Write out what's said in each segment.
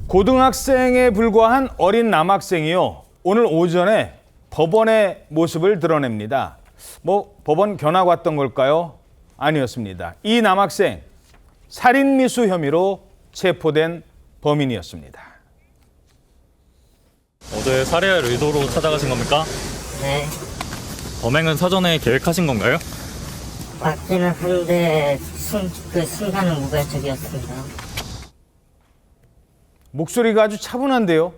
고등학생에 불과한 어린 남학생이요. 오늘 오전에 법원의 모습을 드러냅니다. 법원 견학 왔던 걸까요? 아니었습니다. 이 남학생 살인미수 혐의로 체포된 범인이었습니다. 어제 살해할 의도로 찾아가신 겁니까? 네, 범행은 사전에 계획하신 건가요? 맞기는 한데 그 순간은 무발적이었습니다. 목소리가 아주 차분한데요.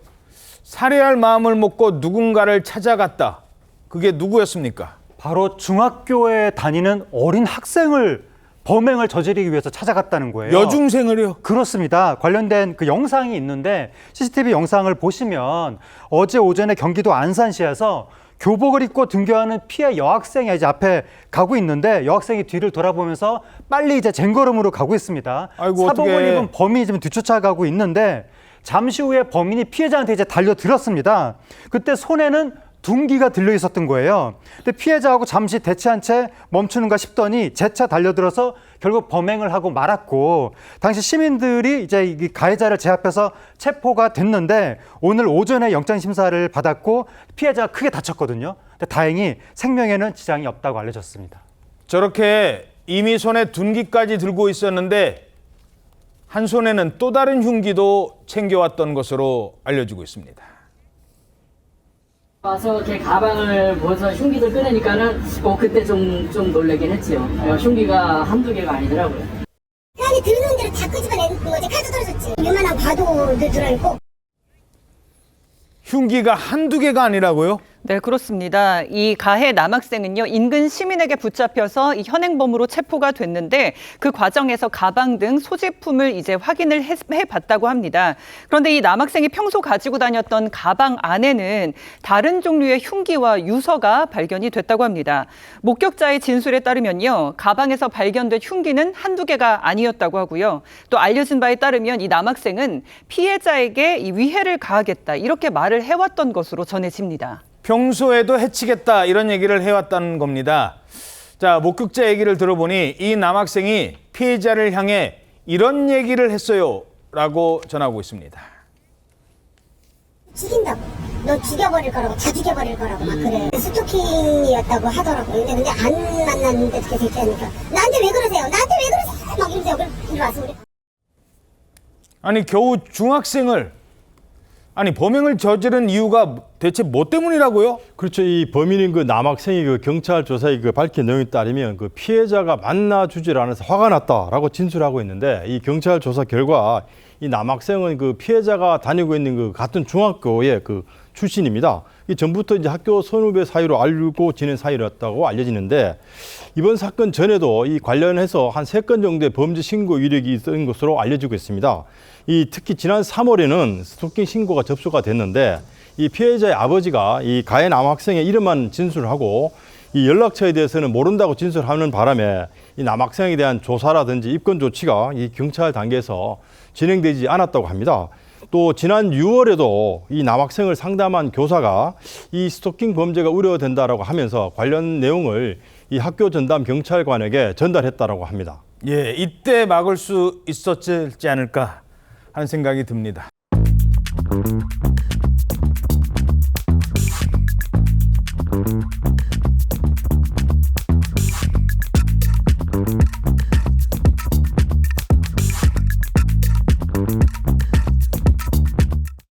살해할 마음을 먹고 누군가를 찾아갔다. 그게 누구였습니까? 바로 중학교에 다니는 어린 학생을 범행을 저지르기 위해서 찾아갔다는 거예요. 여중생을요? 그렇습니다. 관련된 그 영상이 있는데 CCTV 영상을 보시면 어제 오전에 경기도 안산시에서 교복을 입고 등교하는 피해 여학생이 이제 앞에 가고 있는데 여학생이 뒤를 돌아보면서 빨리 이제 쟁걸음으로 가고 있습니다. 아이고, 사복을 어떡해. 입은 범인이 지금 뒤쫓아가고 있는데 잠시 후에 범인이 피해자한테 이제 달려들었습니다. 그때 손에는 둔기가 들려 있었던 거예요. 근데 피해자하고 잠시 대치한 채 멈추는가 싶더니 재차 달려들어서 결국 범행을 하고 말았고, 당시 시민들이 이제 이 가해자를 제압해서 체포가 됐는데 오늘 오전에 영장 심사를 받았고 피해자가 크게 다쳤거든요. 근데 다행히 생명에는 지장이 없다고 알려졌습니다. 저렇게 이미 손에 둔기까지 들고 있었는데 한 손에는 또 다른 흉기도 챙겨왔던 것으로 알려지고 있습니다. 와서 걔 가방을 보면서 흉기를 꺼내니까는 그때 좀 놀라긴 했지요. 흉기가 한두 개가 아니더라고요. 아니 들어놓은 대로 다 끄집어내는 거지. 칼도 떨어졌지. 요만한 과도도 들어있고. 흉기가 한두 개가 아니라고요? 네, 그렇습니다. 이 가해 남학생은요, 인근 시민에게 붙잡혀서 이 현행범으로 체포가 됐는데 그 과정에서 가방 등 소지품을 이제 확인을 해봤다고 합니다. 그런데 이 남학생이 평소 가지고 다녔던 가방 안에는 다른 종류의 흉기와 유서가 발견이 됐다고 합니다. 목격자의 진술에 따르면요, 가방에서 발견된 흉기는 한두 개가 아니었다고 하고요. 또 알려진 바에 따르면 이 남학생은 피해자에게 이 위해를 가하겠다 이렇게 말을 해왔던 것으로 전해집니다. 평소에도 해치겠다 이런 얘기를 해왔다는 겁니다. 자, 목격자 얘기를 들어보니 이 남학생이 피해자를 향해 이런 얘기를 했어요 라고 전하고 있습니다. 죽인다고. 너 죽여버릴 거라고. 다 죽여버릴 거라고 막 그래. 스토킹이었다고 하더라고요. 근데 안 만났는데 그렇게 얘기하니까 나한테 왜 그러세요? 나한테 왜 그러세요? 막 이러세요. 이리 와서 그래. 아니 겨우 중학생을 범행을 저지른 이유가 대체 뭐 때문이라고요? 그렇죠. 이 범인인 그 남학생이 그 경찰 조사에 그 밝힌 내용에 따르면 그 피해자가 만나주질 않아서 화가 났다라고 진술하고 있는데, 이 경찰 조사 결과 이 남학생은 그 피해자가 다니고 있는 그 같은 중학교의 그 출신입니다. 이 전부터 이제 학교 선후배 사이로 알고 지낸 사이였다고 알려지는데, 이번 사건 전에도 이 관련해서 한 3건 정도의 범죄 신고 이력이 있었던 것으로 알려지고 있습니다. 특히 지난 3월에는 스토킹 신고가 접수가 됐는데, 이 피해자의 아버지가 이 가해 남학생의 이름만 진술하고 이 연락처에 대해서는 모른다고 진술하는 바람에 이 남학생에 대한 조사라든지 입건 조치가 이 경찰 단계에서 진행되지 않았다고 합니다. 또 지난 6월에도 이 남학생을 상담한 교사가 이 스토킹 범죄가 우려된다라고 하면서 관련 내용을 이 학교 전담 경찰관에게 전달했다라고 합니다. 예, 이때 막을 수 있었지 않을까 하는 생각이 듭니다.